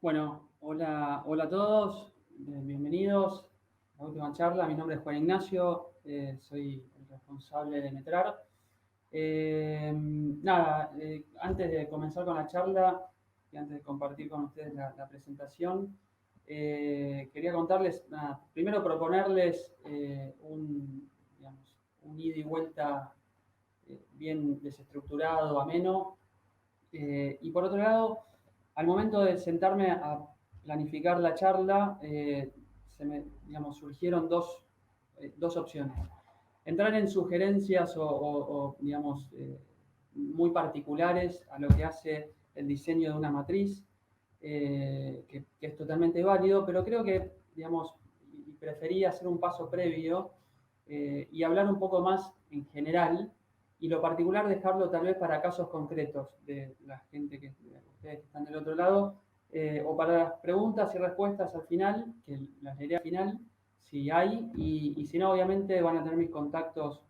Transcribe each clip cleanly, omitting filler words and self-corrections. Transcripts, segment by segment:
Bueno, hola a todos, bienvenidos a la última charla. Mi nombre es Juan Ignacio, soy el responsable de Metrar. Antes de comenzar con la charla y antes de compartir con ustedes la presentación, quería contarles, primero proponerles un ida y vuelta bien desestructurado, ameno, y por otro lado, al momento de sentarme a planificar la charla, surgieron dos opciones. Entrar en sugerencias muy particulares a lo que hace el diseño de una matriz, que es totalmente válido, pero creo que, prefería hacer un paso previo y hablar un poco más en general y lo particular dejarlo tal vez para casos concretos de la gente de ustedes que están del otro lado, o para las preguntas y respuestas al final, que las leeré al final, si hay, y si no, obviamente van a tener mis contactos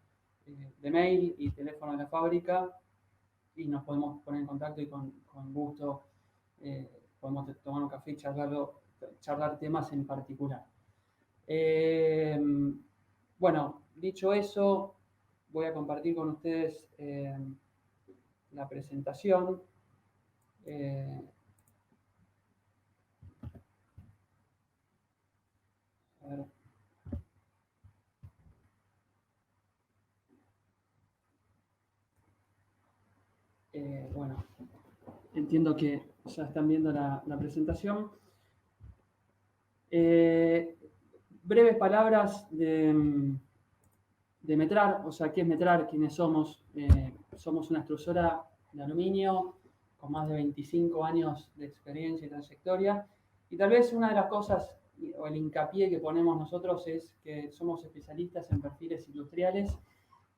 de mail y teléfono de la fábrica, y nos podemos poner en contacto y con gusto podemos tomar un café y charlar temas en particular. Eh, bueno, dicho eso, voy a compartir con ustedes la presentación. A ver. Bueno, entiendo que ya están viendo la presentación. Breves palabras de Metrar, o sea, ¿qué es Metrar? ¿Quiénes somos? Somos una extrusora de aluminio con más de 25 años de experiencia y trayectoria. Y tal vez una de las cosas, o el hincapié que ponemos nosotros, es que somos especialistas en perfiles industriales.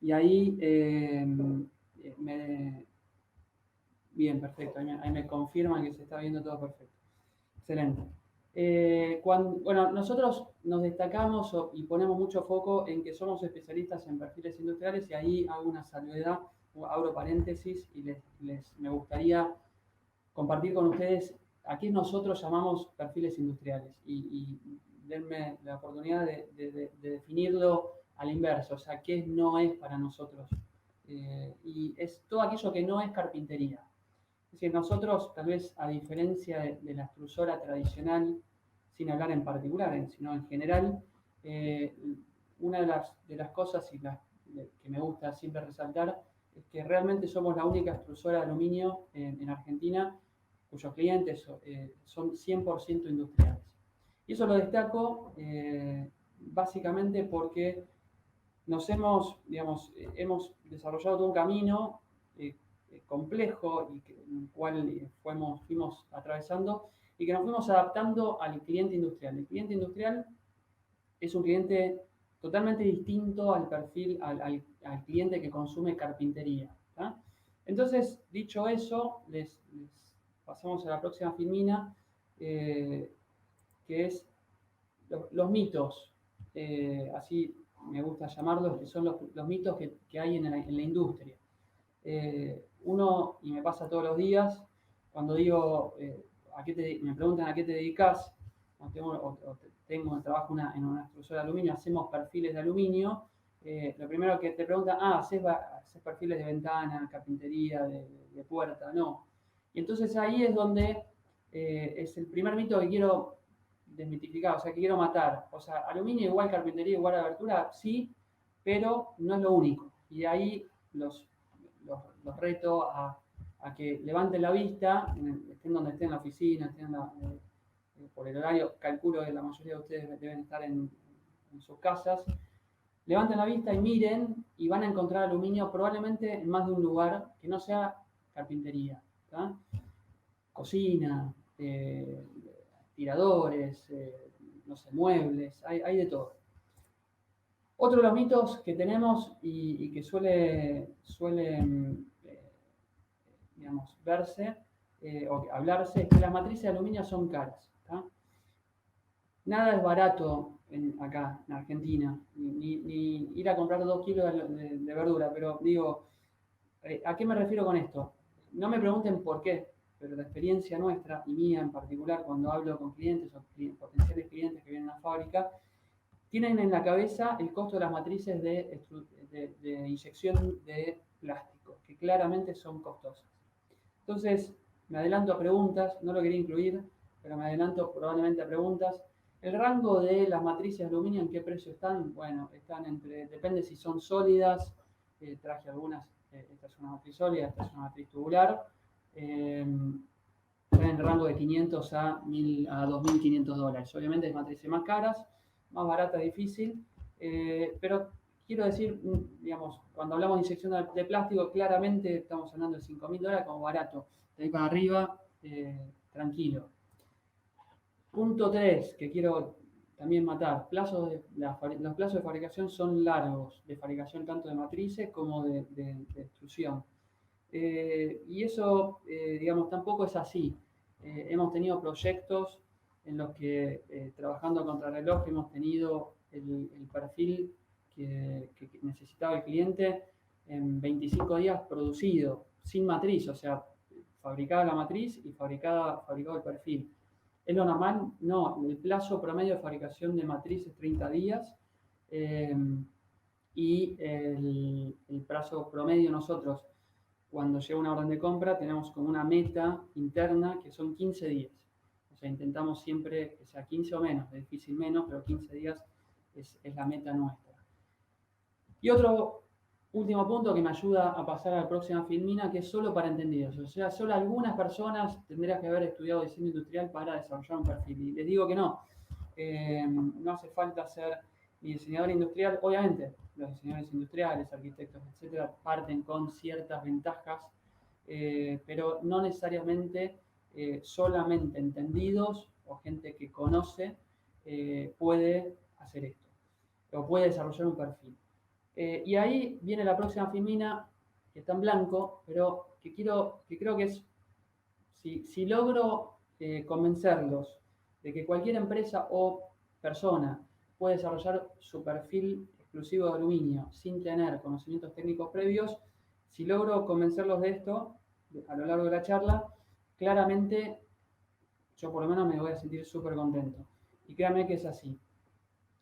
Y ahí bien, perfecto, ahí me confirman que se está viendo todo perfecto. Excelente. Bueno, nosotros nos destacamos y ponemos mucho foco en que somos especialistas en perfiles industriales, y ahí hago una salvedad, abro paréntesis, y me gustaría compartir con ustedes a qué nosotros llamamos perfiles industriales y denme la oportunidad de definirlo a la inversa, o sea, qué no es para nosotros. Y es todo aquello que no es carpintería. Es decir, nosotros, tal vez a diferencia de la extrusora tradicional, sin hablar en particular, sino en general, una de las cosas que me gusta siempre resaltar es que realmente somos la única extrusora de aluminio en Argentina cuyos clientes son 100% industriales. Y eso lo destaco básicamente porque hemos desarrollado todo un camino complejo y en el cual fuimos atravesando y que nos fuimos adaptando al cliente industrial. El cliente industrial es un cliente totalmente distinto al perfil, al cliente que consume carpintería. ¿tá? Entonces, dicho eso, les pasamos a la próxima filmina, que es los mitos, así me gusta llamarlos, que son los mitos que hay en la industria. Uno, y me pasa todos los días, cuando digo, me preguntan a qué te dedicas, trabajo en una extrusora de aluminio, hacemos perfiles de aluminio, lo primero que te preguntan, ¿haces perfiles de ventana, carpintería, de puerta? No. Y entonces ahí es donde es el primer mito que quiero desmitificar, o sea, que quiero matar. O sea, aluminio igual carpintería igual abertura, sí, pero no es lo único. Y ahí los reto a que levanten la vista, estén donde estén en la oficina, por el horario, calculo que la mayoría de ustedes deben estar en sus casas, levanten la vista y miren, y van a encontrar aluminio probablemente en más de un lugar que no sea carpintería. ¿tá? Cocina, tiradores, no sé, muebles, hay de todo. Otro de los mitos que tenemos y que suele verse o hablarse es que las matrices de aluminio son caras. ¿tá? Nada es barato acá, en Argentina, ni ir a comprar 2 kilos de verdura, pero digo, ¿a qué me refiero con esto? No me pregunten por qué, pero la experiencia nuestra y mía en particular cuando hablo con clientes o potenciales clientes que vienen a la fábrica, tienen en la cabeza el costo de las matrices de inyección de plástico, que claramente son costosas. Entonces, me adelanto a preguntas, no lo quería incluir, pero me adelanto probablemente a preguntas. El rango de las matrices de aluminio, ¿en qué precio están? Bueno, están depende si son sólidas, traje algunas, esta es una matriz sólida, esta es una matriz tubular, están en el rango de 500 a 2.500 dólares. Obviamente hay matrices más caras, más baratas, difícil, pero quiero decir, digamos, cuando hablamos de inyección de plástico, claramente estamos hablando de 5.000 dólares como barato. De ahí para arriba, tranquilo. Punto 3, que quiero también matar. Los plazos de fabricación son largos, de fabricación tanto de matrices como de extrusión. Y eso, digamos, tampoco es así. Hemos tenido proyectos en los que, trabajando a contrarreloj, hemos tenido el perfil que necesitaba el cliente en 25 días producido, sin matriz, o sea, fabricada la matriz y fabricado el perfil. ¿Es lo normal? No, el plazo promedio de fabricación de matriz es 30 días y el plazo promedio nosotros, cuando llega una orden de compra, tenemos como una meta interna que son 15 días. O sea, intentamos siempre que sea 15 o menos, es difícil menos, pero 15 días es la meta nuestra. Y otro último punto que me ayuda a pasar a la próxima filmina, que es solo para entendidos. O sea, solo algunas personas tendrían que haber estudiado diseño industrial para desarrollar un perfil. Y les digo que no. No hace falta ser ni diseñador industrial. Obviamente, los diseñadores industriales, arquitectos, etcétera, parten con ciertas ventajas, pero no necesariamente solamente entendidos o gente que conoce puede hacer esto o puede desarrollar un perfil. Y ahí viene la próxima filmina, que está en blanco, pero que creo que es, si logro convencerlos de que cualquier empresa o persona puede desarrollar su perfil exclusivo de aluminio sin tener conocimientos técnicos previos, si logro convencerlos de esto a lo largo de la charla, claramente yo por lo menos me voy a sentir súper contento. Y créanme que es así.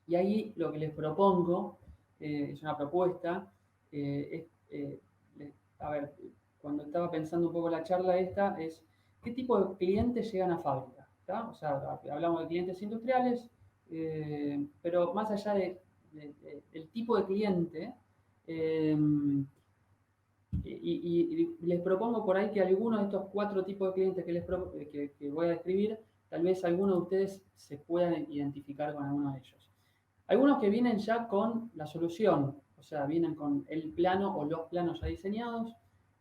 Y ahí lo que les propongo, es una propuesta, a ver, cuando estaba pensando un poco la charla esta, es qué tipo de clientes llegan a fábrica, ¿tá? O sea, hablamos de clientes industriales, pero más allá del tipo de cliente, y les propongo por ahí que algunos de estos 4 tipos de clientes que voy a describir, tal vez algunos de ustedes se puedan identificar con alguno de ellos. Algunos que vienen ya con la solución, o sea, vienen con el plano o los planos ya diseñados,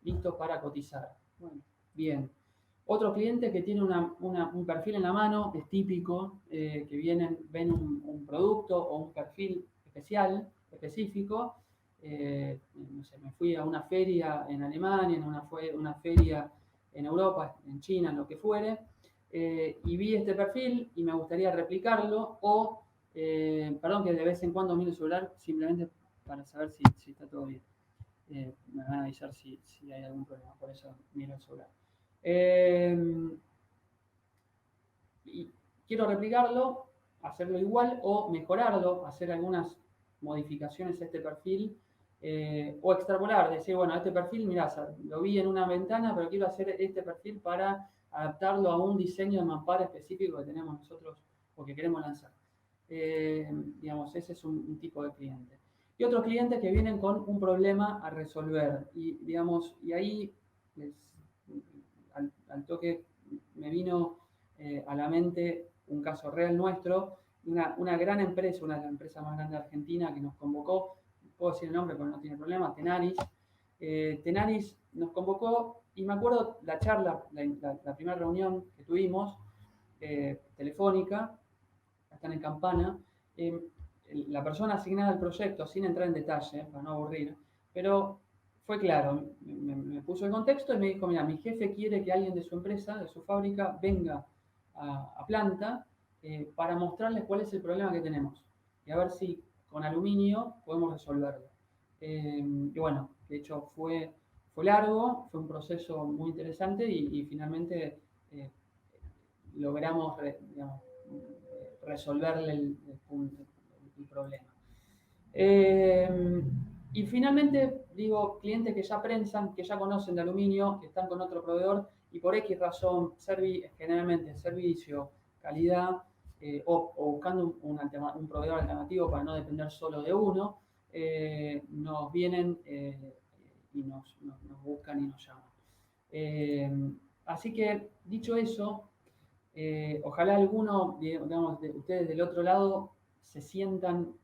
listos para cotizar. Bueno, bien. Otros clientes que tienen un perfil en la mano, es típico, que ven un producto o un perfil específico. No sé, me fui a una feria en Alemania, una feria en Europa, en China, en lo que fuere, y vi este perfil y me gustaría replicarlo o perdón que de vez en cuando miro el celular simplemente para saber si está todo bien. Me van a avisar si hay algún problema, por eso miro el celular. Y quiero replicarlo, hacerlo igual o mejorarlo, hacer algunas modificaciones a este perfil o extrapolar, decir, bueno, este perfil, mirá, lo vi en una ventana, pero quiero hacer este perfil para adaptarlo a un diseño de mampara específico que tenemos nosotros o que queremos lanzar. Digamos, ese es un tipo de cliente. Y otros clientes que vienen con un problema a resolver. Y, digamos, y ahí al toque me vino a la mente un caso real nuestro, una gran empresa, una de las empresas más grandes de Argentina que nos convocó, puedo decir el nombre pero no tiene problema, Tenaris. Tenaris nos convocó y me acuerdo la charla, la primera reunión que tuvimos, telefónica, están en Campana, la persona asignada al proyecto, sin entrar en detalle, para no aburrir, pero fue claro, me puso el contexto y me dijo, mira, mi jefe quiere que alguien de su empresa, de su fábrica, venga a planta para mostrarles cuál es el problema que tenemos y a ver si con aluminio podemos resolverlo. Y bueno, de hecho fue Fue largo, fue un proceso muy interesante y finalmente logramos resolverle el problema. Y finalmente, digo, clientes que ya prensan, que ya conocen de aluminio, que están con otro proveedor y por X razón, generalmente servicio, calidad, o buscando un proveedor alternativo para no depender solo de uno, nos vienen y nos buscan y nos llaman. Así que, dicho eso, ojalá alguno, digamos, de ustedes del otro lado se sientan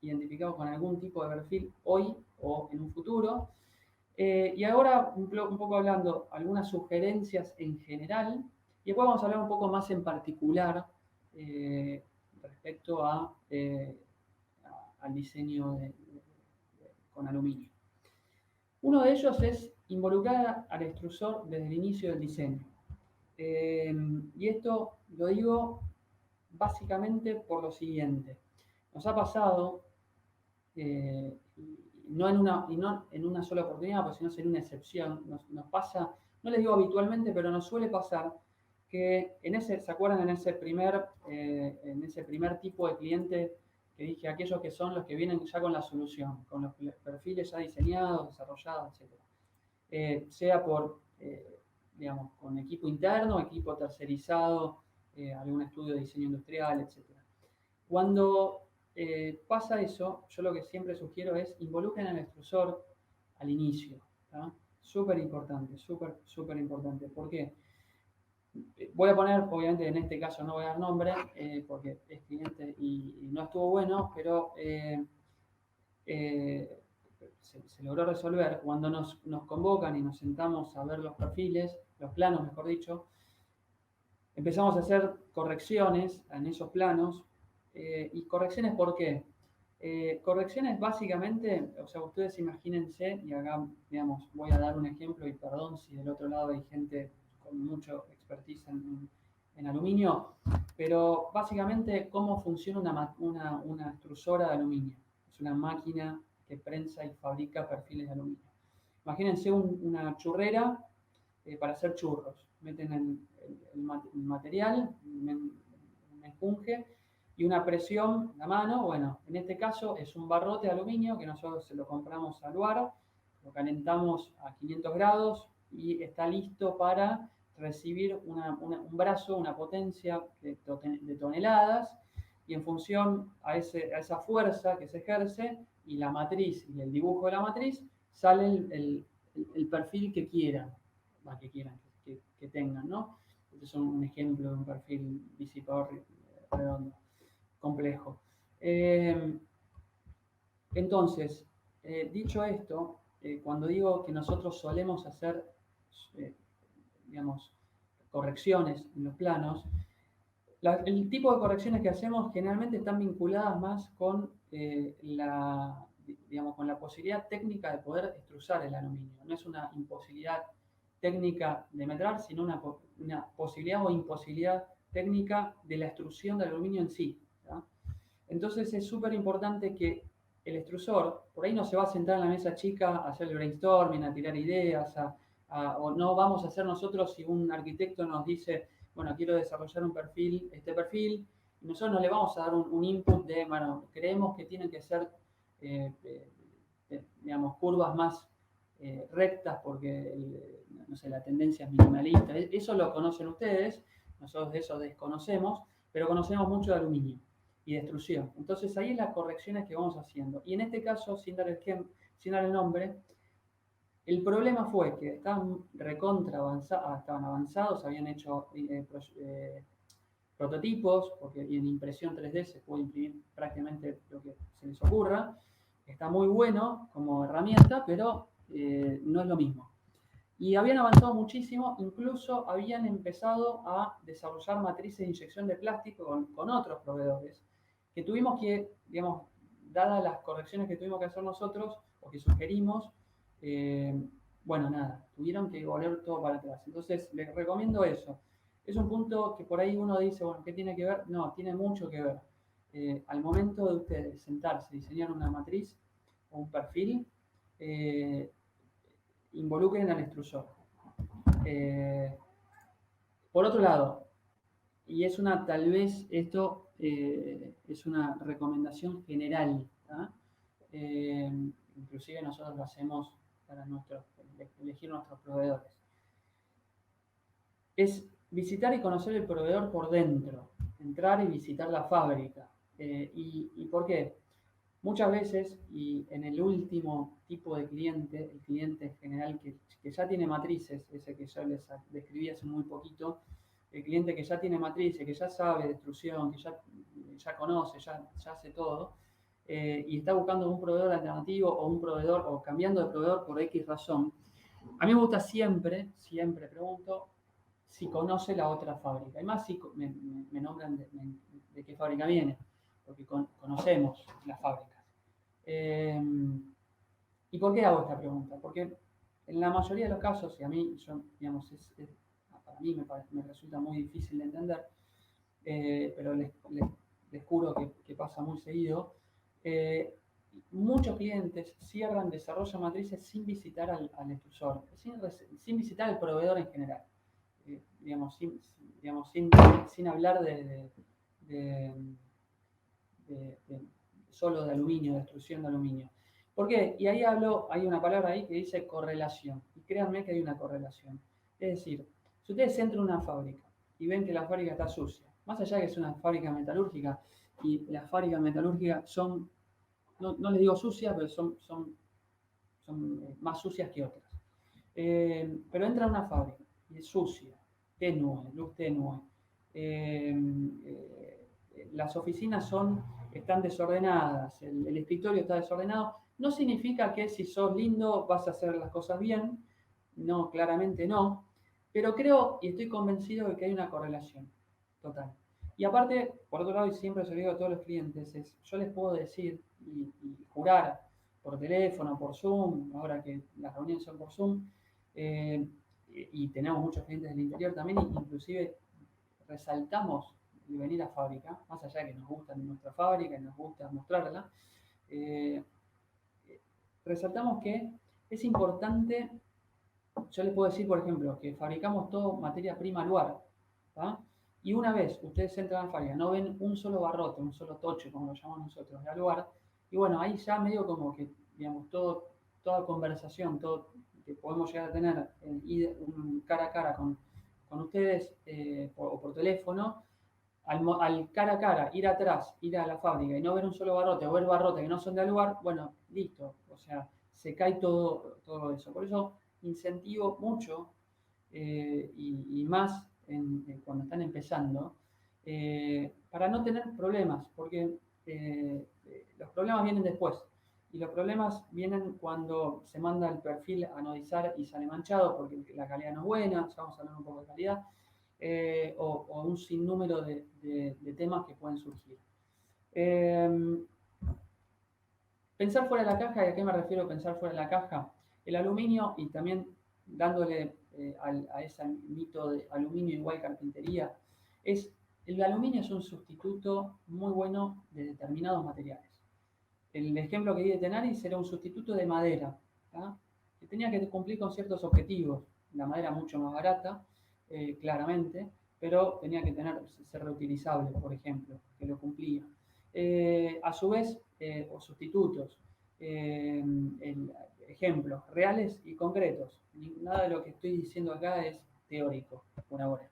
identificados con algún tipo de perfil hoy o en un futuro. Y ahora un poco hablando algunas sugerencias en general y después vamos a hablar un poco más en particular respecto al diseño con aluminio. Uno de ellos es involucrar al extrusor desde el inicio del diseño. Y esto lo digo básicamente por lo siguiente. Nos ha pasado, no en una sola oportunidad, pues sino en una excepción, nos pasa, no les digo habitualmente, pero nos suele pasar que ¿se acuerdan en ese primer tipo de cliente que dije, aquellos que son los que vienen ya con la solución, con los perfiles ya diseñados, desarrollados, etc.? Sea por digamos, con equipo interno, equipo tercerizado, algún estudio de diseño industrial, etc. Cuando pasa eso, yo lo que siempre sugiero es involucren al extrusor al inicio. Súper importante, súper importante. ¿Por qué? Voy a poner, obviamente en este caso no voy a dar nombre, porque es cliente y no estuvo bueno, pero se logró resolver. Cuando nos convocan y nos sentamos a ver los perfiles, los planos mejor dicho, empezamos a hacer correcciones en esos planos. ¿Y correcciones por qué? Correcciones básicamente, o sea, ustedes imagínense, y acá, digamos, voy a dar un ejemplo y perdón si del otro lado hay gente con mucho expertise en aluminio, pero básicamente cómo funciona una extrusora de aluminio. Es una máquina que prensa y fabrica perfiles de aluminio. Imagínense una churrera para hacer churros. Meten el material, un enjunje y una presión a mano. Bueno, en este caso es un barrote de aluminio que nosotros se lo compramos al lugar, lo calentamos a 500 grados y está listo para recibir un brazo, una potencia de toneladas, y en función a esa fuerza que se ejerce y la matriz y el dibujo de la matriz, sale el perfil que quieran, que tengan, ¿no? Este es un ejemplo de un perfil disipador redondo, complejo. Entonces, dicho esto, cuando digo que nosotros solemos hacer, digamos, correcciones en los planos, el tipo de correcciones que hacemos generalmente están vinculadas más con con la posibilidad técnica de poder extrusar el aluminio. No es una imposibilidad técnica de metrar, sino una posibilidad o imposibilidad técnica de la extrusión del aluminio en sí. ¿Ya? Entonces es súper importante que el extrusor, por ahí no se va a sentar en la mesa chica a hacer el brainstorming, a tirar ideas, o no vamos a hacer nosotros si un arquitecto nos dice, bueno, quiero desarrollar este perfil, y nosotros no le vamos a dar un input de, bueno, creemos que tienen que ser, digamos, curvas más rectas porque, no sé, la tendencia es minimalista. Eso lo conocen ustedes, nosotros de eso desconocemos, pero conocemos mucho de aluminio y de extrusión. Entonces ahí es las correcciones que vamos haciendo. Y en este caso, sin dar el nombre, el problema fue que estaban estaban avanzados, habían hecho prototipos, porque en impresión 3D se puede imprimir prácticamente lo que se les ocurra. Está muy bueno como herramienta, pero no es lo mismo. Y habían avanzado muchísimo, incluso habían empezado a desarrollar matrices de inyección de plástico con otros proveedores, que tuvimos que, digamos, dadas las correcciones que tuvimos que hacer nosotros, o que sugerimos, bueno, nada, tuvieron que volver todo para atrás. Entonces, les recomiendo eso. Es un punto que por ahí uno dice, bueno, ¿qué tiene que ver? No, tiene mucho que ver. Al momento de ustedes sentarse, diseñar una matriz o un perfil, involucren al extrusor. Por otro lado, y es tal vez esto es una recomendación general, inclusive nosotros lo hacemos para elegir nuestros proveedores, es visitar y conocer el proveedor por dentro, entrar y visitar la fábrica. ¿Y por qué? Muchas veces, y en el último tipo de cliente, el cliente general que ya tiene matrices, ese que yo les describí hace muy poquito, el cliente que ya tiene matrices, que ya sabe de extrusión, que ya conoce, ya hace todo, y está buscando un proveedor alternativo o un proveedor, o cambiando de proveedor por X razón, a mí me gusta siempre pregunto si conoce la otra fábrica. Y más si me nombran de qué fábrica viene, porque conocemos las fábricas. ¿Y por qué hago esta pregunta? Porque en la mayoría de los casos, y a mí, digamos, para mí me resulta muy difícil de entender, pero les juro que pasa muy seguido, muchos clientes cierran, desarrollan matrices sin visitar al extrusor, sin visitar al proveedor en general. Digamos, sin hablar de solo de aluminio, de extrusión de aluminio. ¿Por qué? Y ahí hay una palabra ahí que dice correlación. Y créanme que hay una correlación. Es decir, si ustedes entran a una fábrica y ven que la fábrica está sucia, más allá de que es una fábrica metalúrgica, y las fábricas metalúrgicas son, no les digo sucias, pero son más sucias que otras. Pero entra a una fábrica y es sucia, tenue, luz tenue. Las oficinas están desordenadas, el escritorio está desordenado. No significa que si sos lindo vas a hacer las cosas bien, no, claramente no, pero creo y estoy convencido de que hay una correlación total. Y aparte, por otro lado, y siempre se lo digo a todos los clientes, yo les puedo decir y jurar por teléfono, por Zoom, ahora que las reuniones son por Zoom, y tenemos muchos clientes del interior también, inclusive resaltamos el venir a fábrica, más allá de que nos gusta nuestra fábrica y nos gusta mostrarla, resaltamos que es importante. Yo les puedo decir, por ejemplo, que fabricamos todo materia prima al lugar, ¿tá? Y una vez ustedes entran a la fábrica, no ven un solo barrote, un solo toche, como lo llamamos nosotros, al lugar, y bueno, ahí ya medio como que, digamos, toda conversación, todo que podemos llegar a tener cara a cara con ustedes o por teléfono, al cara a cara, ir atrás, ir a la fábrica y no ver un solo barrote o ver barrotes que no son del lugar, bueno, listo, o sea, se cae todo eso. Por eso incentivo mucho y más cuando están empezando, para no tener problemas, porque los problemas vienen después. Y los problemas vienen cuando se manda el perfil a anodizar y sale manchado porque la calidad no es buena, ya vamos a hablar un poco de calidad, o un sinnúmero de temas que pueden surgir. Pensar fuera de la caja, ¿y a qué me refiero pensar fuera de la caja? El aluminio, y también dándole a ese mito de aluminio igual carpintería, el aluminio es un sustituto muy bueno de determinados materiales. El ejemplo que di de Tenaris era un sustituto de madera, ¿tá? Que tenía que cumplir con ciertos objetivos. La madera mucho más barata, claramente, pero tenía que ser reutilizable, por ejemplo, que lo cumplía. A su vez, o sustitutos, ejemplos reales y concretos. Nada de lo que estoy diciendo acá es teórico, por ahora.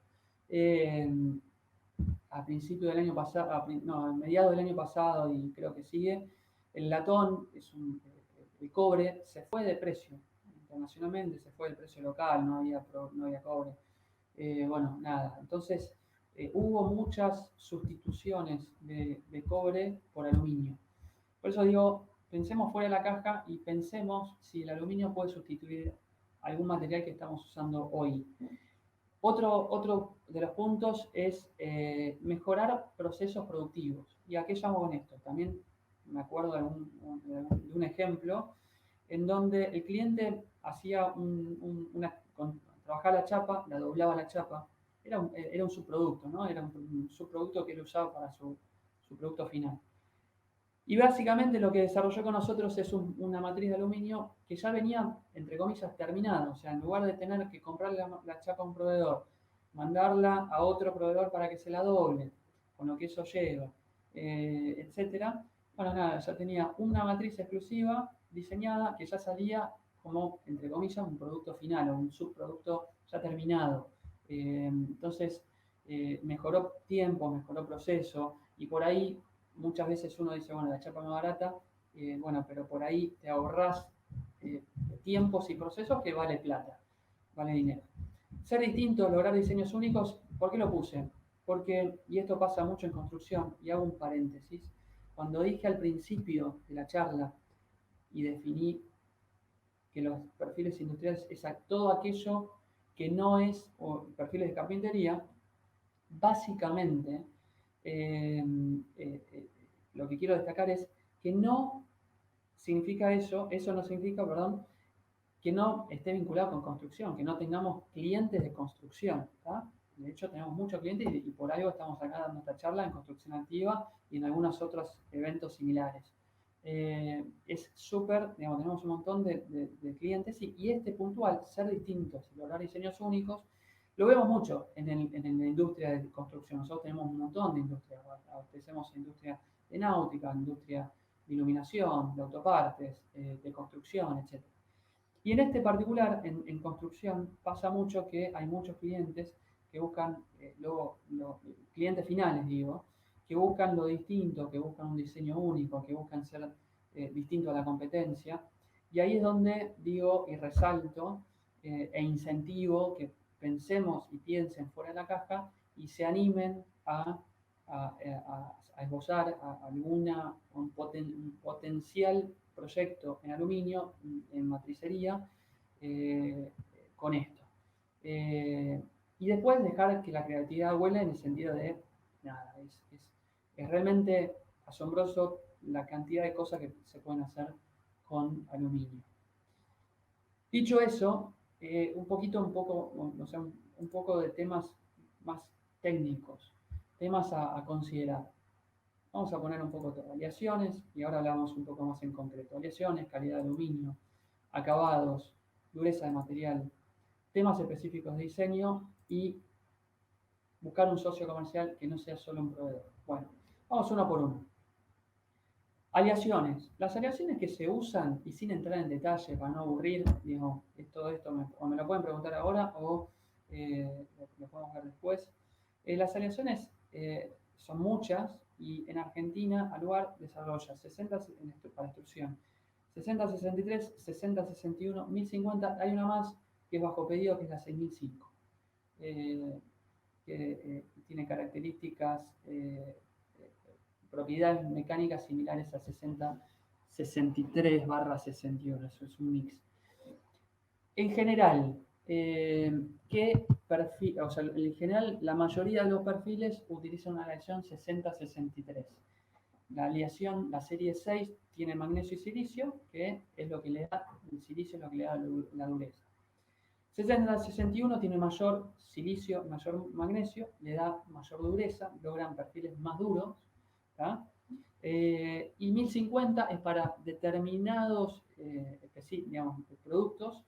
A principio del año pasado, a mediados del año pasado, y creo que sigue, el latón, el cobre, se fue de precio internacionalmente, se fue del precio local, no había cobre. Bueno, nada, entonces hubo muchas sustituciones de cobre por aluminio. Por eso digo, pensemos fuera de la caja y pensemos si el aluminio puede sustituir algún material que estamos usando hoy. Otro de los puntos es mejorar procesos productivos. ¿Y a qué llamo con esto? También me acuerdo de un ejemplo en donde el cliente hacía trabajaba la chapa, la doblaba la chapa, era un subproducto, ¿no? Era un subproducto que él usaba para su producto final. Y básicamente lo que desarrolló con nosotros es una matriz de aluminio que ya venía, entre comillas, terminada. O sea, en lugar de tener que comprarle la chapa a un proveedor, mandarla a otro proveedor para que se la doble, con lo que eso lleva, etcétera. Bueno, nada, ya tenía una matriz exclusiva diseñada que ya salía como, entre comillas, un producto final o un subproducto ya terminado. Entonces, mejoró tiempo, mejoró proceso y por ahí muchas veces uno dice, bueno, la chapa es más barata, bueno, pero por ahí te ahorras tiempos y procesos que vale plata, vale dinero. Ser distinto, lograr diseños únicos, ¿por qué lo puse? Porque, y esto pasa mucho en construcción, y hago un paréntesis, cuando dije al principio de la charla y definí que los perfiles industriales es todo aquello que no es, o perfiles de carpintería, básicamente eh, eh, lo que quiero destacar es que no significa eso no significa, perdón, que no esté vinculado con construcción, que no tengamos clientes de construcción. ¿Tá? De hecho, tenemos muchos clientes y por algo estamos acá dando esta charla en construcción activa y en algunos otros eventos similares. Es súper, digamos, tenemos un montón de clientes y este puntual, ser distintos y lograr diseños únicos, lo vemos mucho en la industria de construcción. Nosotros tenemos un montón de industrias, abastecemos industria de náutica, industria de iluminación, de autopartes, de construcción, etc. Y en este particular, en construcción, pasa mucho que hay muchos clientes que buscan, clientes finales digo, que buscan lo distinto, que buscan un diseño único, que buscan ser distinto a la competencia. Y ahí es donde digo y resalto e incentivo que pensemos y piensen fuera de la caja y se animen a esbozar un potencial proyecto en aluminio, en matricería, eh, con esto. Eh, y después dejar que la creatividad vuele en el sentido de, nada, es realmente asombroso la cantidad de cosas que se pueden hacer con aluminio. Dicho eso, un poco de temas más técnicos, temas a considerar. Vamos a poner un poco de aleaciones y ahora hablamos un poco más en concreto. Aleaciones, calidad de aluminio, acabados, dureza de material, temas específicos de diseño y buscar un socio comercial que no sea solo un proveedor. Bueno, vamos uno por uno. Aleaciones. Las aleaciones que se usan, y sin entrar en detalle para no aburrir, digo, todo esto o me lo pueden preguntar ahora o lo podemos ver después. Las aleaciones son muchas y en Argentina Aluar desarrolla 60 para extrusión, 6063, 6061, 1050, hay una más que es bajo pedido que es la 6005, que tiene características propiedades mecánicas similares a 6063/61, eso es un mix. En general, ¿qué perfil? O sea, en general, la mayoría de los perfiles utilizan una aleación 6063. La aleación, la serie 6, tiene magnesio y silicio, que es lo que le da, el silicio es lo que le da la dureza. 6061 tiene mayor silicio, mayor magnesio, le da mayor dureza, logran perfiles más duros. Y 1050 es para determinados digamos, productos,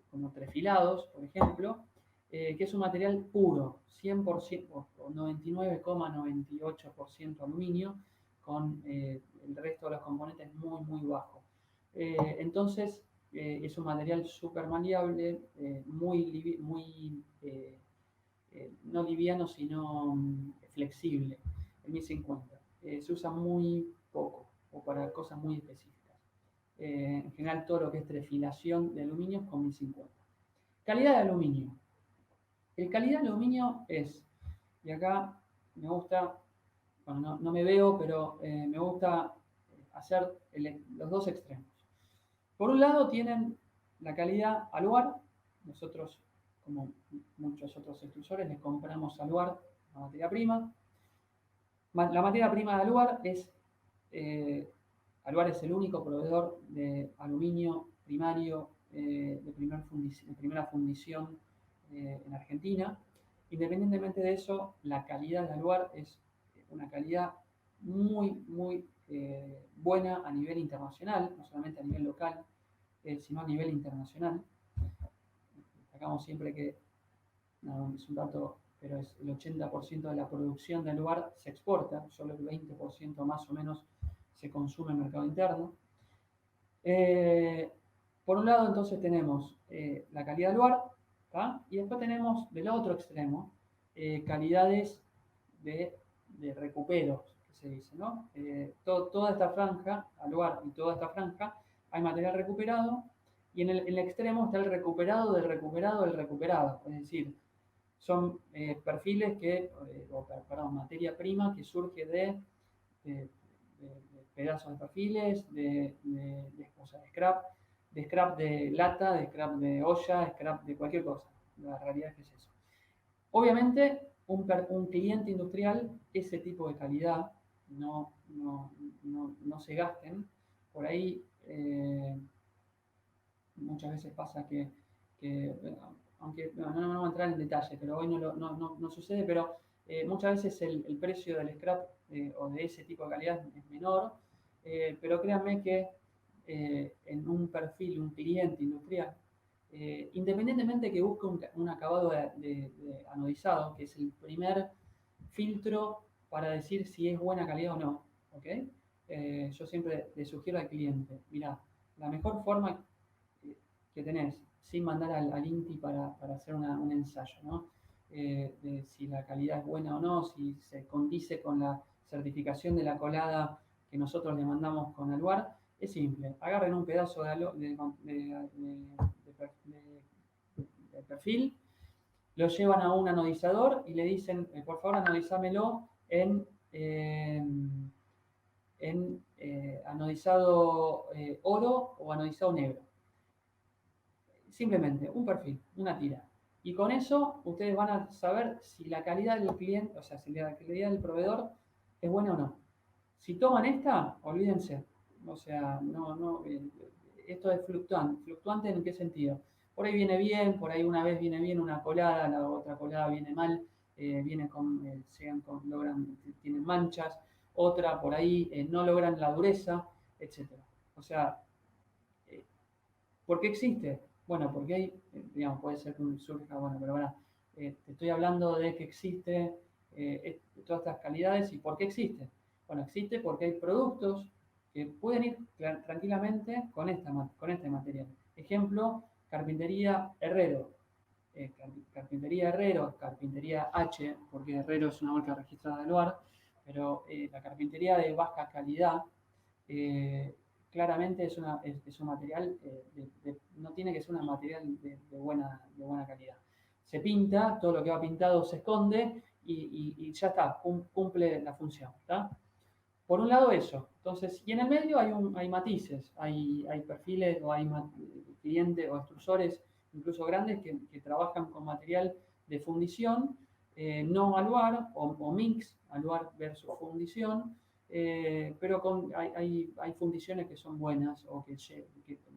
como trefilados, por ejemplo, que es un material puro, 100% o 99,98% aluminio, con el resto de los componentes muy, muy bajo. Entonces, es un material súper maleable, no liviano, sino flexible, el 1050. Se usa muy poco o para cosas muy específicas. En general, todo lo que es trefilación de aluminio es con 1050. Calidad de aluminio. El calidad de aluminio es, y acá me gusta, bueno, no me veo, pero me gusta hacer los dos extremos. Por un lado tienen la calidad Aluar, nosotros, como muchos otros extrusores, les compramos Aluar, la materia prima. La materia prima de Aluar es, Aluar es el único proveedor de aluminio primario de primera fundición en Argentina. Independientemente de eso, la calidad de Aluar es una calidad muy, muy buena a nivel internacional, no solamente a nivel local, sino a nivel internacional. Sacamos siempre que, no, es un dato, pero es el 80% de la producción del lugar se exporta, solo el 20% más o menos se consume en el mercado interno. Por un lado, entonces tenemos la calidad del lugar, ¿tá? Y después tenemos del otro extremo calidades de recupero, que se dice, ¿no? Toda esta franja, al lugar y toda esta franja, hay material recuperado, y en el extremo está el recuperado del recuperado del recuperado, es decir, son perfiles que, perdón, materia prima que surge de pedazos de perfiles, o sea, de scrap de lata, de scrap de olla, scrap de cualquier cosa. La realidad es que es eso. Obviamente, un cliente industrial, ese tipo de calidad, no se gasten. Por ahí, muchas veces pasa que aunque no vamos a entrar en detalle, pero hoy no sucede, pero muchas veces el precio del scrap o de ese tipo de calidad es menor, pero créanme que en un perfil, un cliente industrial, independientemente que busque un acabado de anodizado, que es el primer filtro para decir si es buena calidad o no, ¿ok? Yo siempre le sugiero al cliente, mira, la mejor forma que tenés, sin mandar al INTI para hacer un ensayo, ¿no? De si la calidad es buena o no, si se condice con la certificación de la colada que nosotros le mandamos con Aluar, es simple. Agarren un pedazo de perfil, lo llevan a un anodizador y le dicen, por favor, anodizámelo en anodizado oro o anodizado negro. Simplemente un perfil, una tira. Y con eso ustedes van a saber si la calidad del cliente, o sea, si la calidad del proveedor es buena o no. Si toman esta, olvídense. O sea, esto es fluctuante. ¿Fluctuante en qué sentido? Por ahí viene bien, por ahí una vez viene bien una colada, la otra colada viene mal, tienen manchas, otra por ahí no logran la dureza, etc. O sea, ¿por qué existe? Bueno, porque hay, digamos, puede ser que surja, bueno, pero ahora te estoy hablando de que existe todas estas calidades y ¿por qué existe? Bueno, existe porque hay productos que pueden ir tranquilamente con este material. Ejemplo, carpintería Herrero. Carpintería Herrero, carpintería H, porque Herrero es una marca registrada del lugar, pero la carpintería de baja calidad claramente es un material, no tiene que ser un material de buena calidad. Se pinta, todo lo que va pintado se esconde y ya está, cumple la función. ¿Tá? Por un lado eso. Entonces, y en el medio hay matices, hay perfiles o hay clientes o extrusores, incluso grandes, que trabajan con material de fundición, no aluar o mix, aluar versus fundición, pero hay fundiciones que son buenas, o que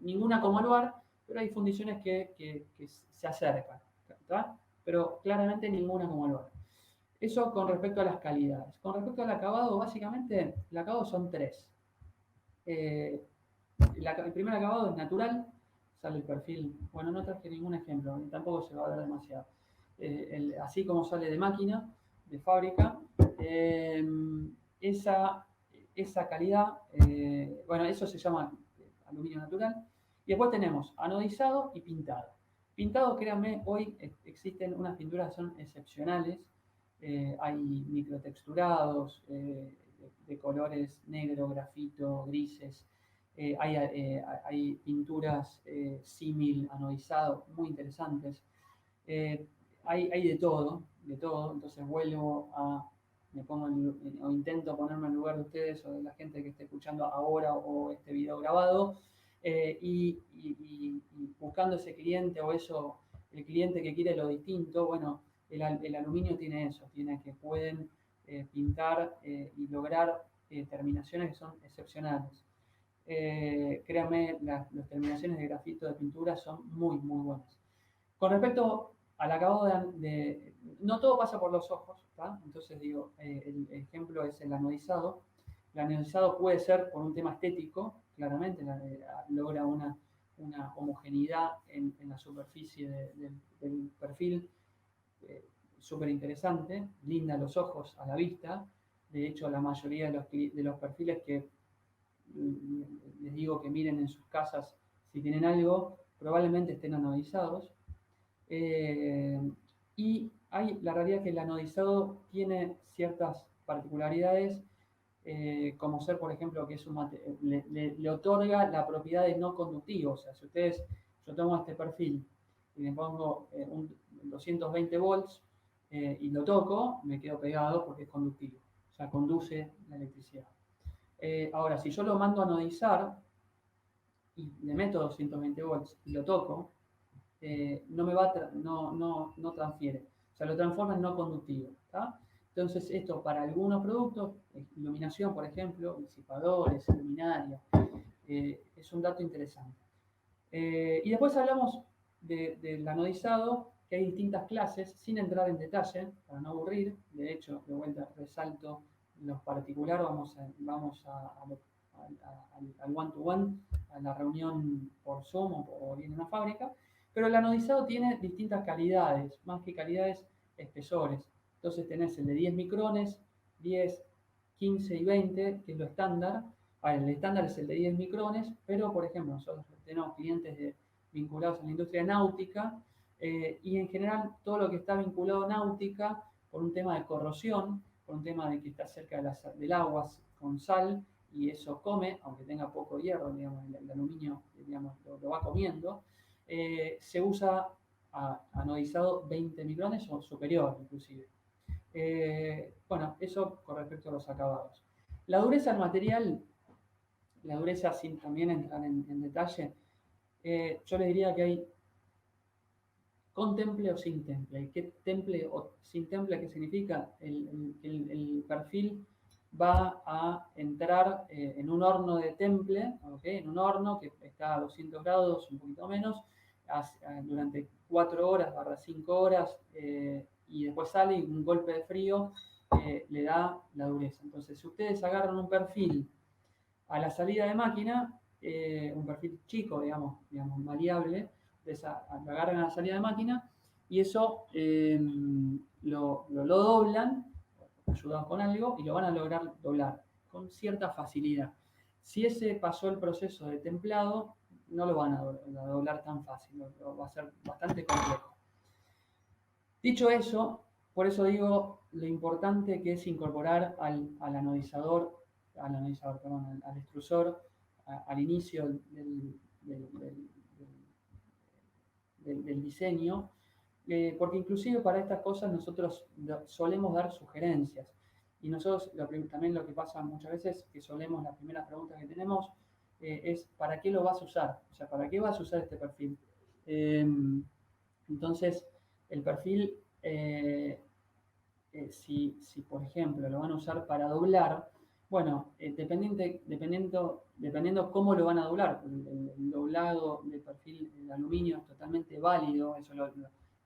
ninguna como aluar, pero hay fundiciones que se acercan, ¿tá? Pero claramente ninguna como aluar. Eso con respecto a las calidades. Con respecto al acabado, básicamente, el acabado son tres. El primer acabado es natural, sale el perfil. Bueno, no traje ningún ejemplo, tampoco se va a ver demasiado. Así como sale de máquina, de fábrica, esa calidad, bueno, eso se llama aluminio natural. Y después tenemos anodizado y pintado. Pintado, créanme, hoy existen unas pinturas que son excepcionales. Hay microtexturados de colores negro, grafito, grises. Hay pinturas símil, anodizado, muy interesantes. Hay de todo. Entonces me pongo o intento ponerme en el lugar de ustedes o de la gente que esté escuchando ahora o este video grabado y buscando ese cliente o el cliente que quiere lo distinto, bueno, el aluminio tiene eso, tiene que pueden pintar y lograr terminaciones que son excepcionales. Créanme, las terminaciones de grafito de pintura son muy, muy buenas. Con respecto al acabado no todo pasa por los ojos, ¿tá? Entonces digo, el ejemplo es el anodizado. El anodizado puede ser por un tema estético, claramente, logra una homogeneidad en la superficie del perfil súper interesante, linda a los ojos, a la vista. De hecho, la mayoría de los perfiles que les digo que miren en sus casas si tienen algo, probablemente estén anodizados. Y la realidad es que el anodizado tiene ciertas particularidades, como ser, por ejemplo, que es le otorga la propiedad de no conductivo. O sea, si yo tomo este perfil y le pongo 220 volts y lo toco, me quedo pegado porque es conductivo. O sea, conduce la electricidad. Ahora, si yo lo mando a anodizar y le meto 220 volts y lo toco, no me va no transfiere. O sea, lo transforma en no conductivo. ¿Tá? Entonces, esto para algunos productos, iluminación, por ejemplo, disipadores, luminarias, es un dato interesante. Y después hablamos del anodizado, que hay distintas clases, sin entrar en detalle, para no aburrir. De hecho, de vuelta resalto los particulares, vamos al one-to-one, a la reunión por Zoom o bien en una fábrica. Pero el anodizado tiene distintas calidades, más que calidades, espesores. Entonces tenés el de 10 micrones, 10, 15 y 20, que es lo estándar. El estándar es el de 10 micrones, pero por ejemplo, nosotros tenemos clientes vinculados a la industria náutica y en general todo lo que está vinculado a náutica, por un tema de corrosión, por un tema de que está cerca del agua con sal y eso come, aunque tenga poco hierro, digamos, el aluminio digamos, lo va comiendo, se usa anodizado 20 micrones o superior inclusive. Bueno, eso con respecto a los acabados. La dureza del material, la dureza sin también entrar en detalle, yo les diría que hay con temple o sin temple. ¿Qué temple o sin temple qué significa? El perfil va a entrar en un horno de temple, ¿okay? En un horno que está a 200 grados, un poquito menos, durante 4 horas, 5 horas, y después sale y un golpe de frío le da la dureza. Entonces, si ustedes agarran un perfil a la salida de máquina, un perfil chico, digamos maleable, lo agarran a la salida de máquina y eso lo doblan, ayudados con algo, y lo van a lograr doblar con cierta facilidad. Si ese pasó el proceso de templado, no lo van a doblar tan fácil, va a ser bastante complejo. Dicho eso, por eso digo lo importante que es incorporar al anodizador, perdón, al extrusor al inicio del diseño, porque inclusive para estas cosas nosotros solemos dar sugerencias. Y nosotros también lo que pasa muchas veces, que solemos, la primera pregunta que tenemos es ¿para qué lo vas a usar? O sea, ¿para qué vas a usar este perfil? Entonces, el perfil, si por ejemplo lo van a usar para doblar, bueno, dependiendo cómo lo van a doblar, el doblado del perfil de aluminio es totalmente válido, eso es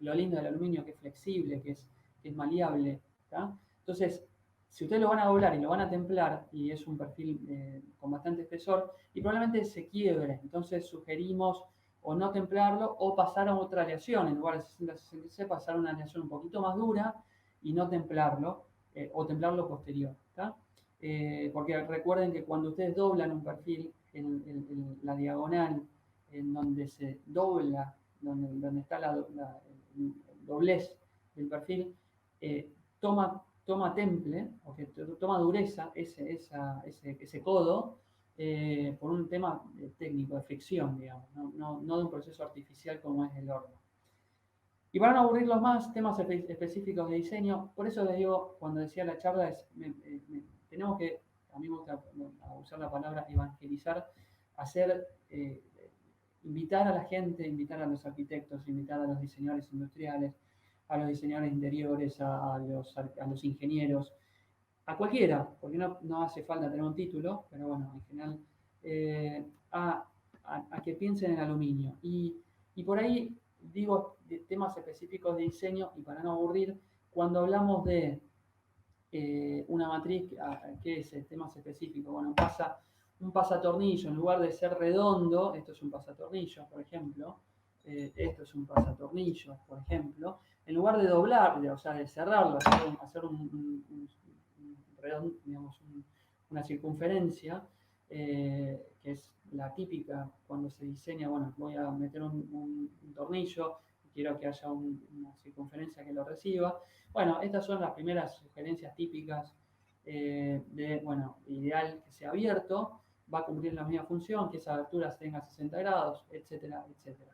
lo lindo del aluminio, que es flexible, que es maleable. ¿Tá? Entonces, si ustedes lo van a doblar y lo van a templar, y es un perfil con bastante espesor, y probablemente se quiebre, entonces sugerimos o no templarlo o pasar a otra aleación, en lugar de 60-66, pasar a una aleación un poquito más dura y no templarlo, o templarlo posterior. ¿Tá? Porque recuerden que cuando ustedes doblan un perfil, la diagonal en donde se dobla, donde está el doblez del perfil, toma temple, o que toma dureza ese codo, por un tema técnico de fricción, digamos, no de un proceso artificial como es el horno. Y para no aburrirlos más, temas específicos de diseño, por eso les digo, cuando decía la charla, tenemos que, a mí me gusta usar la palabra evangelizar, invitar a la gente, invitar a los arquitectos, invitar a los diseñadores industriales, a los diseñadores interiores, a los ingenieros, a cualquiera, porque no hace falta tener un título, pero bueno, en general, a que piensen en aluminio. Y por ahí digo de temas específicos de diseño, y para no aburrir, cuando hablamos de una matriz, ¿qué es? Temas específicos. Bueno, un pasatornillo, en lugar de ser redondo, esto es un pasatornillo, por ejemplo, esto es un pasatornillo, por ejemplo, en lugar de doblar, o sea, de cerrarlo, hacer un redondo, digamos, una circunferencia, que es la típica cuando se diseña, bueno, voy a meter un tornillo, quiero que haya una circunferencia que lo reciba. Bueno, estas son las primeras sugerencias típicas bueno, ideal que sea abierto, va a cumplir la misma función, que esa abertura tenga 60 grados, etcétera, etcétera.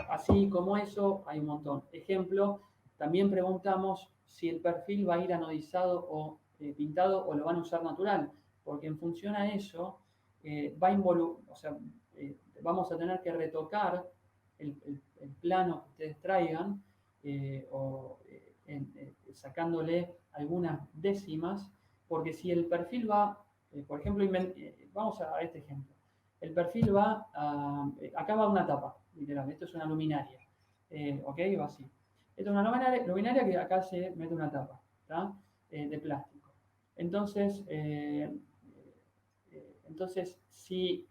Así como eso, hay un montón. Ejemplo, también preguntamos si el perfil va a ir anodizado o pintado o lo van a usar natural, porque en función a eso o sea, vamos a tener que retocar el plano que ustedes traigan sacándole algunas décimas, porque si el perfil va, por ejemplo, vamos a este ejemplo, el perfil va acá va una tapa, literal, esto es una luminaria, ¿ok? Va así. Esto es una luminaria que acá se mete una tapa, ¿tá? De plástico. Entonces, si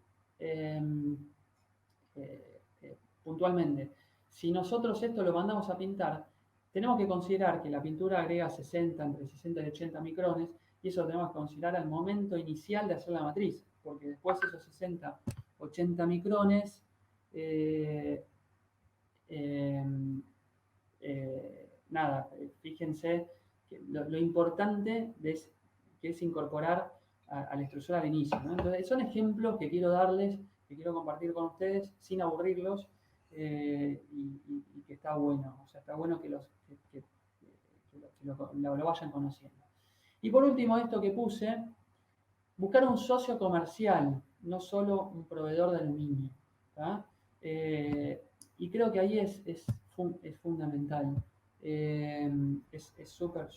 puntualmente, si nosotros esto lo mandamos a pintar, tenemos que considerar que la pintura agrega entre 60 y 80 micrones, y eso lo tenemos que considerar al momento inicial de hacer la matriz, porque después esos 60, 80 micrones, nada, fíjense que lo importante que es incorporar a la extrusora al inicio, ¿no? Entonces, son ejemplos que quiero darles, que quiero compartir con ustedes sin aburrirlos, y que está bueno, o sea, está bueno que lo vayan conociendo. Y por último, esto que puse, buscar un socio comercial, no solo un proveedor de aluminio. Y creo que ahí es fundamental. Es súper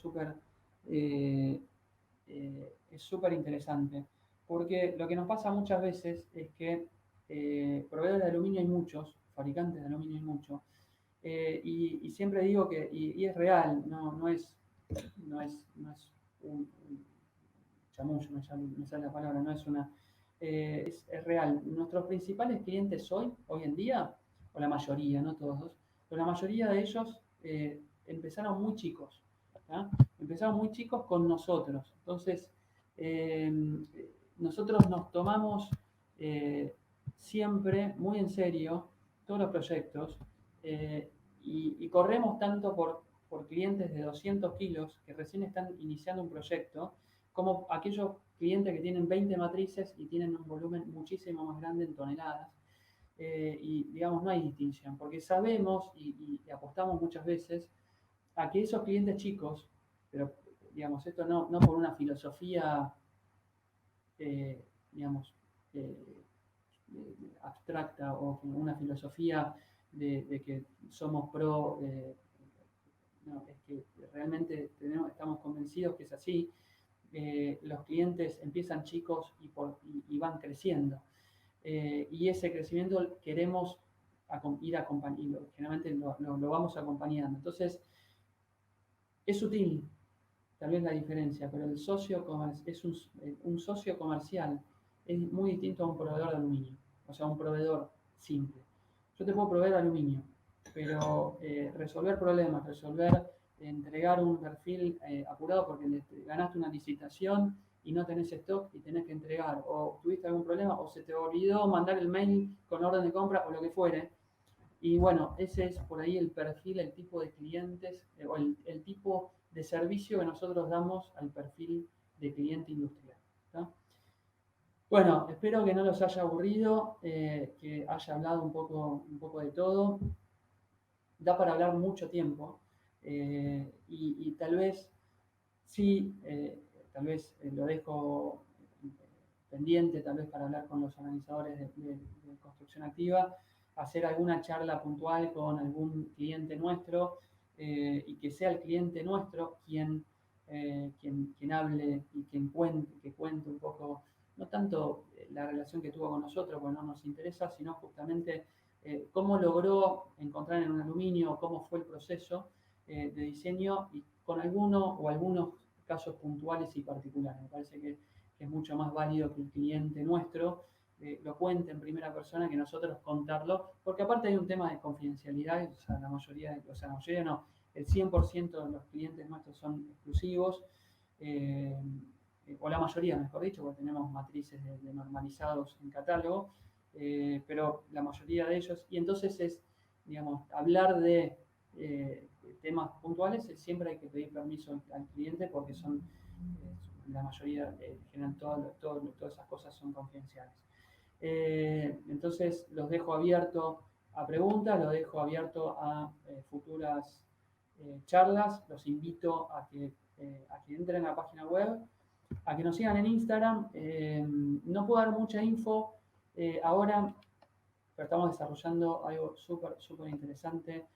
es súper interesante, porque lo que nos pasa muchas veces es que proveedores de aluminio hay muchos, fabricantes de aluminio hay muchos, y siempre digo que, y es real, no es un chamullo, me sale la palabra, no es una... es real. Nuestros principales clientes hoy en día, o la mayoría, no todos, pero la mayoría de ellos empezaron muy chicos. ¿tá? Empezaron muy chicos con nosotros. Entonces, nosotros nos tomamos siempre muy en serio todos los proyectos y corremos tanto por clientes de 200 kilos que recién están iniciando un proyecto, como aquellos clientes que tienen 20 matrices y tienen un volumen muchísimo más grande en toneladas. Y digamos, no hay distinción, porque sabemos y apostamos muchas veces a que esos clientes chicos, pero digamos, esto no por una filosofía, digamos, abstracta o una filosofía de que somos pro, no, es que realmente estamos convencidos que es así. Los clientes empiezan chicos y van creciendo. Y ese crecimiento queremos ir acompañando, generalmente lo vamos acompañando. Entonces, es sutil, tal vez la diferencia, pero el socio es un socio comercial, es muy distinto a un proveedor de aluminio, o sea, un proveedor simple. Yo te puedo proveer aluminio, pero resolver problemas, entregar un perfil apurado porque ganaste una licitación y no tenés stock y tenés que entregar, o tuviste algún problema, o se te olvidó mandar el mail con orden de compra o lo que fuere. Y bueno, ese es por ahí el perfil, el tipo de clientes o el tipo de servicio que nosotros damos al perfil de cliente industrial. ¿tá? Bueno, espero que no los haya aburrido, que haya hablado un poco de todo. Da para hablar mucho tiempo y tal vez sí, tal vez lo dejo pendiente, tal vez para hablar con los organizadores de construcción activa, hacer alguna charla puntual con algún cliente nuestro y que sea el cliente nuestro quien hable y que cuente un poco, no tanto la relación que tuvo con nosotros, porque no nos interesa, sino justamente cómo logró encontrar en un aluminio, cómo fue el proceso de diseño con alguno o algunos casos puntuales y particulares. Me parece que es mucho más válido que el cliente nuestro lo cuente en primera persona que nosotros contarlo, porque aparte hay un tema de confidencialidad, o sea, la mayoría no, el 100% de los clientes nuestros son exclusivos, o la mayoría, mejor dicho, porque tenemos matrices de normalizados en catálogo, pero la mayoría de ellos, y entonces es, digamos, hablar de temas puntuales, siempre hay que pedir permiso al cliente porque son, la mayoría, en general, todas esas cosas son confidenciales. Entonces los dejo abierto a preguntas, los dejo abierto a futuras charlas, los invito a que entren a la página web, a que nos sigan en Instagram. No puedo dar mucha info ahora, pero estamos desarrollando algo súper interesante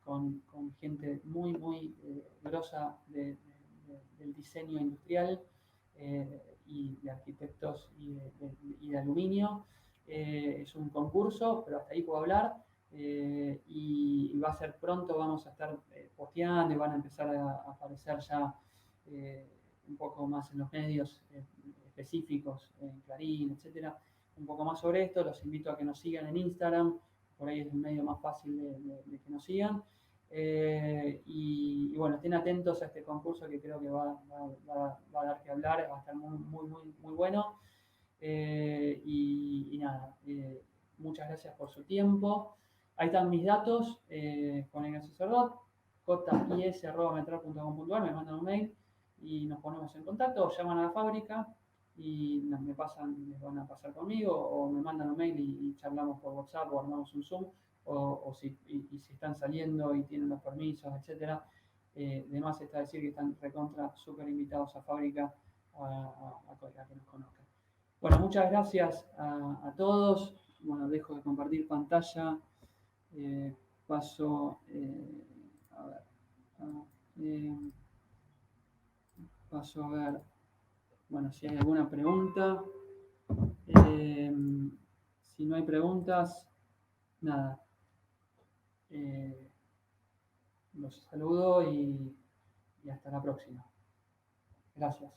con gente muy grosa del diseño industrial y de arquitectos y de aluminio. Es un concurso, pero hasta ahí puedo hablar. Y va a ser pronto, vamos a estar posteando y van a empezar a aparecer ya un poco más en los medios específicos, en Clarín, etcétera, un poco más sobre esto. Los invito a que nos sigan en Instagram, por ahí es el medio más fácil de que nos sigan. Y bueno, estén atentos a este concurso que creo que va a dar que hablar, va a estar muy bueno. Y nada, muchas gracias por su tiempo. Ahí están mis datos con el Sacerdot, jis@metral.com.ar, me mandan un mail y nos ponemos en contacto, o llaman a la fábrica y les van a pasar conmigo, o me mandan un mail y charlamos por WhatsApp o armamos un Zoom, o si están saliendo y tienen los permisos, etcétera. Además está decir que están recontra súper invitados a fábrica a que nos conozcan. Bueno, muchas gracias a todos. Bueno, dejo de compartir pantalla. Paso a ver. Eh, Paso a ver. Bueno, si hay alguna pregunta. Si no hay preguntas, nada. Los saludo y hasta la próxima. Gracias.